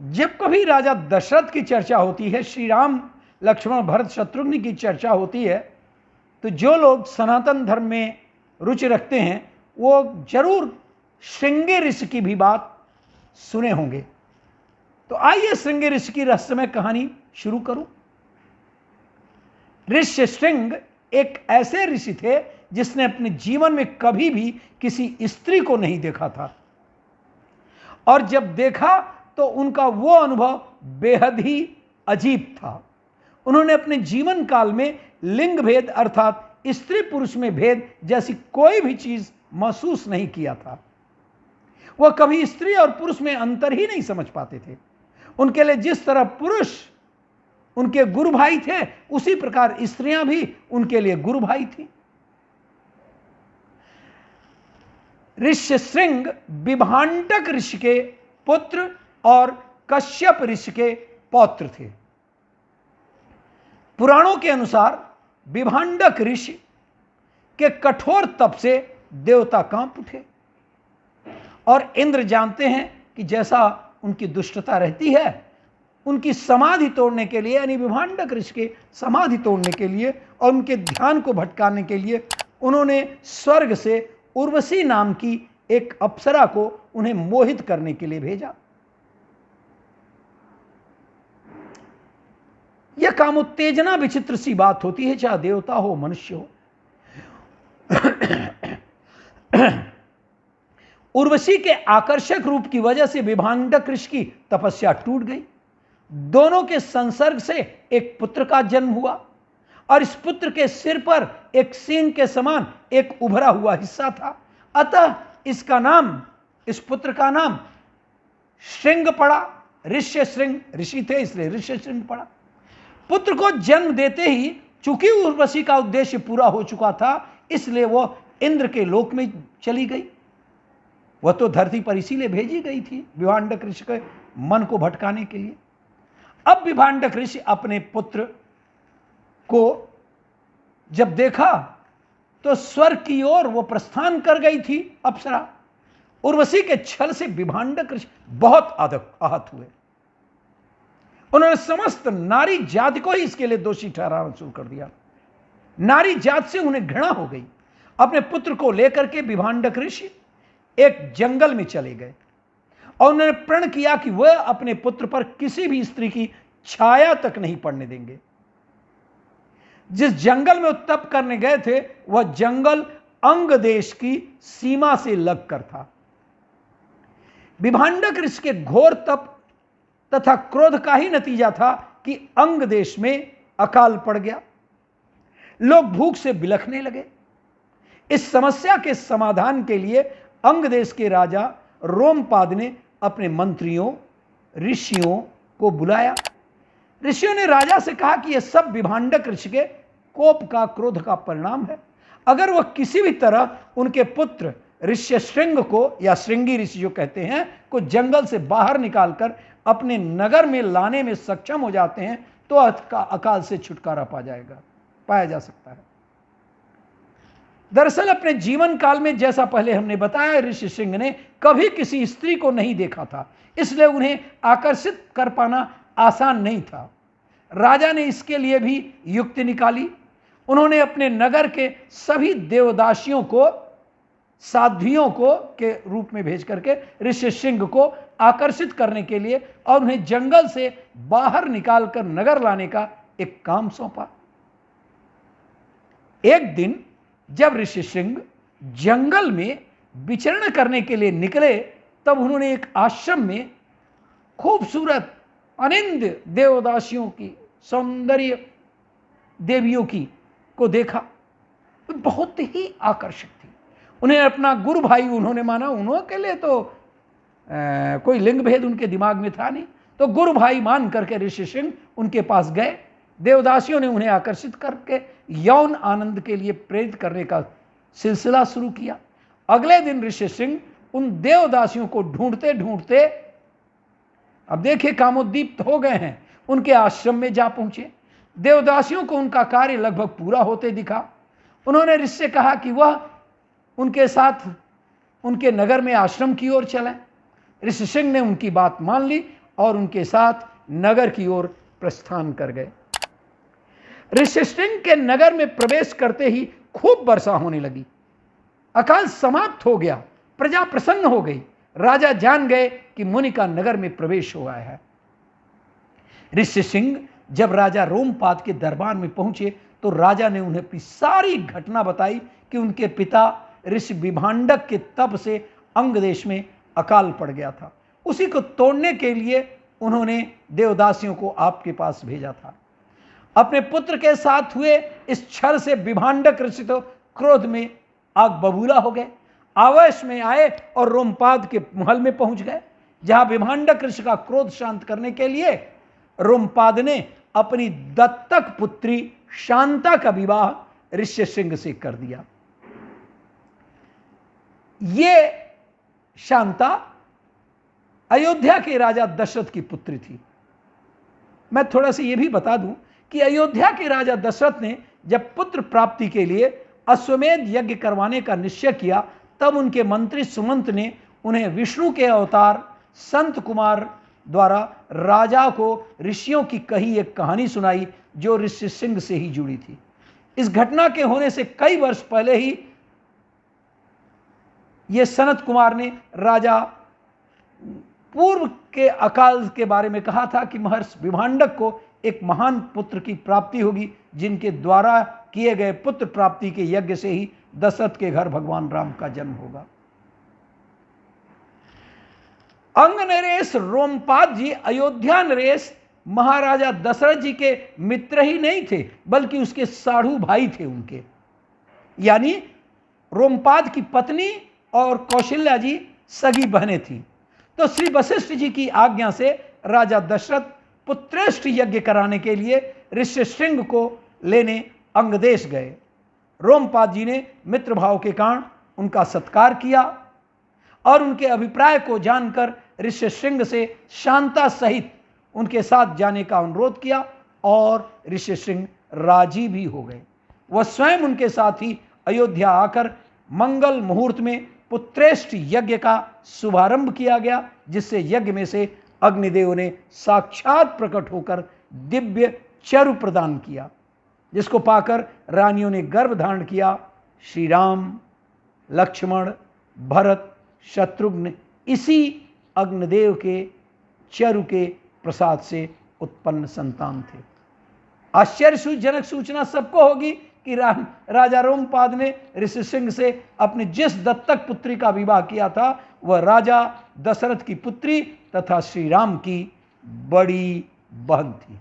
जब कभी राजा दशरथ की चर्चा होती है, श्री राम लक्ष्मण भरत शत्रुघ्न की चर्चा होती है, तो जो लोग सनातन धर्म में रुचि रखते हैं वो जरूर श्रृंगी ऋषि की भी बात सुने होंगे। तो आइए श्रृंगी ऋषि की रहस्यमय कहानी शुरू करूं। ऋषि श्रृंग एक ऐसे ऋषि थे जिसने अपने जीवन में कभी भी किसी स्त्री को नहीं देखा था, और जब देखा तो उनका वो अनुभव बेहद ही अजीब था। उन्होंने अपने जीवन काल में लिंग भेद अर्थात स्त्री पुरुष में भेद जैसी कोई भी चीज महसूस नहीं किया था। वह कभी स्त्री और पुरुष में अंतर ही नहीं समझ पाते थे। उनके लिए जिस तरह पुरुष उनके गुरु भाई थे, उसी प्रकार स्त्रियां भी उनके लिए गुरु भाई थी। ऋषि श्रृंग विभांडक ऋषि के पुत्र और कश्यप ऋषि के पौत्र थे। पुराणों के अनुसार विभांडक ऋषि के कठोर तप से देवता कांप उठे, और इंद्र जानते हैं कि जैसा उनकी दुष्टता रहती है, उनकी समाधि तोड़ने के लिए, यानी विभांडक ऋषि के समाधि तोड़ने के लिए और उनके ध्यान को भटकाने के लिए उन्होंने स्वर्ग से उर्वशी नाम की एक अप्सरा को उन्हें मोहित करने के लिए भेजा। यह कामोत्तेजना विचित्र सी बात होती है, चाहे देवता हो मनुष्य हो। उर्वशी के आकर्षक रूप की वजह से विभांडक ऋषि की तपस्या टूट गई। दोनों के संसर्ग से एक पुत्र का जन्म हुआ, और इस पुत्र के सिर पर एक सींग के समान एक उभरा हुआ हिस्सा था। अतः इसका नाम, इस पुत्र का नाम श्रृंग पड़ा। ऋषि श्रृंग ऋषि थे, इसलिए ऋषि श्रृंग पड़ा। पुत्र को जन्म देते ही चूंकि उर्वशी का उद्देश्य पूरा हो चुका था, इसलिए वह इंद्र के लोक में चली गई। वह तो धरती पर इसीलिए भेजी गई थी, विभांडक ऋषि के मन को भटकाने के लिए। अब विभांडक ऋषि अपने पुत्र को जब देखा तो स्वर्ग की ओर वो प्रस्थान कर गई थी अप्सरा। उर्वशी के छल से विभांडक ऋषि बहुत आहत हुए। उन्होंने समस्त नारी जाति को ही इसके लिए दोषी ठहराना शुरू कर दिया। नारी जाति से उन्हें घृणा हो गई। अपने पुत्र को लेकर के विभांडक ऋषि एक जंगल में चले गए, और उन्होंने प्रण किया कि वह अपने पुत्र पर किसी भी स्त्री की छाया तक नहीं पड़ने देंगे। जिस जंगल में वो तप करने गए थे, वह जंगल अंग देश की सीमा से लगकर था। विभांडक ऋषि के घोर तप तथा क्रोध का ही नतीजा था कि अंग देश में अकाल पड़ गया। लोग भूख से बिलखने लगे। इस समस्या के समाधान के लिए अंग देश के राजा रोमपाद ने अपने मंत्रियों ऋषियों को बुलाया। ऋषियों ने राजा से कहा कि यह सब विभांडक ऋषि के कोप का, क्रोध का परिणाम है। अगर वह किसी भी तरह उनके पुत्र ऋषि श्रृंग को, या श्रृंगी ऋषि जो कहते हैं, को जंगल से बाहर निकालकर अपने नगर में लाने में सक्षम हो जाते हैं, तो अकाल से छुटकारा पाया जा सकता है। दरअसल अपने जीवन काल में, जैसा पहले हमने बताया, ऋषि श्रृंग ने कभी किसी स्त्री को नहीं देखा था, इसलिए उन्हें आकर्षित कर पाना आसान नहीं था। राजा ने इसके लिए भी युक्ति निकाली। उन्होंने अपने नगर के सभी देवदासियों को साध्वियों को के रूप में भेज करके ऋषि श्रृंग को आकर्षित करने के लिए और उन्हें जंगल से बाहर निकालकर नगर लाने का एक काम सौंपा। एक दिन जब ऋषि श्रृंग जंगल में विचरण करने के लिए निकले, तब उन्होंने एक आश्रम में खूबसूरत अनिंद देवदासियों की, सौंदर्य देवियों की को देखा। बहुत ही आकर्षक थी। उन्हें अपना गुरु भाई उन्होंने माना। उनके लिए तो कोई लिंग भेद उनके दिमाग में था नहीं, तो गुरु भाई मान करके ऋषि श्रृंग उनके पास गए। देवदासियों ने उन्हें आकर्षित करके यौन आनंद के लिए प्रेरित करने का सिलसिला शुरू किया। अगले दिन ऋषि श्रृंग उन देवदासियों को ढूंढते ढूंढते, अब देखिए कामोद्दीप्त हो गए हैं, उनके आश्रम में जा पहुंचे। देवदासियों को उनका कार्य लगभग पूरा होते दिखा। उन्होंने ऋषि से कहा कि वह उनके साथ उनके नगर में आश्रम की ओर चलें। ऋषि श्रृंग ने उनकी बात मान ली और उनके साथ नगर की ओर प्रस्थान कर गए। ऋष्यशृंग के नगर में प्रवेश करते ही खूब वर्षा होने लगी। अकाल समाप्त हो गया, प्रजा प्रसन्न हो गई। राजा जान गए कि मुनि का नगर में प्रवेश हुआ है। ऋष्यशृंग जब राजा रोमपाद के दरबार में पहुंचे तो राजा ने उन्हें अपनी सारी घटना बताई कि उनके पिता ऋषि विभांडक के तप से अंग देश में अकाल पड़ गया था। उसी को तोड़ने के लिए उन्होंने देवदासियों को आपके पास भेजा था। अपने पुत्र के साथ हुए इस छल से विभांडक ऋषि तो क्रोध में आग बबूला हो गए, आवेश में आए और रोमपाद के महल में पहुंच गए, जहां विभांडक ऋषि का क्रोध शांत करने के लिए रोमपाद ने अपनी दत्तक पुत्री शांता का विवाह ऋष्यशृंग से कर दिया। ये शांता अयोध्या के राजा दशरथ की पुत्री थी। मैं थोड़ा सा यह भी बता दूं कि अयोध्या के राजा दशरथ ने जब पुत्र प्राप्ति के लिए अश्वमेध यज्ञ करवाने का निश्चय किया, तब उनके मंत्री सुमंत ने उन्हें विष्णु के अवतार संत कुमार द्वारा राजा को ऋषियों की कही एक कहानी सुनाई जो ऋष्यशृंग से ही जुड़ी थी। इस घटना के होने से कई वर्ष पहले ही यह सनत कुमार ने राजा पूर्व के अकाल के बारे में कहा था कि महर्षि विभांडक को एक महान पुत्र की प्राप्ति होगी, जिनके द्वारा किए गए पुत्र प्राप्ति के यज्ञ से ही दशरथ के घर भगवान राम का जन्म होगा। अंग नरेश रोमपाद जी अयोध्या नरेश महाराजा दशरथ जी के मित्र ही नहीं थे, बल्कि उसके साढ़ू भाई थे उनके, यानी रोमपाद की पत्नी और कौशल्या जी सगी बहनें थीं। तो श्री वशिष्ठ जी की आज्ञा से राजा दशरथ पुत्रेष्ठ यज्ञ कराने के लिए ऋष्यशृंग को लेने अंगदेश गए। रोमपाद जी ने मित्र भाव के कारण उनका सत्कार किया और उनके अभिप्राय को जानकर ऋष्यशृंग से शांता सहित उनके साथ जाने का अनुरोध किया और ऋष्यशृंग राजी भी हो गए। वह स्वयं उनके साथ ही अयोध्या आकर मंगल मुहूर्त में पुत्रेष्ठ यज्ञ का शुभारंभ किया गया, जिससे यज्ञ में से अग्निदेव ने साक्षात प्रकट होकर दिव्य चरु प्रदान किया, जिसको पाकर रानियों ने गर्भ धारण किया। श्री राम, लक्ष्मण, भरत, शत्रुघ्न इसी अग्निदेव के चरु के प्रसाद से उत्पन्न संतान थे। आश्चर्यजनक सूचना सबको होगी कि राजा रोमपाद ने ऋष्यशृंग से अपनी जिस दत्तक पुत्री का विवाह किया था वह राजा दशरथ की पुत्री तथा श्री राम की बड़ी बहन थी।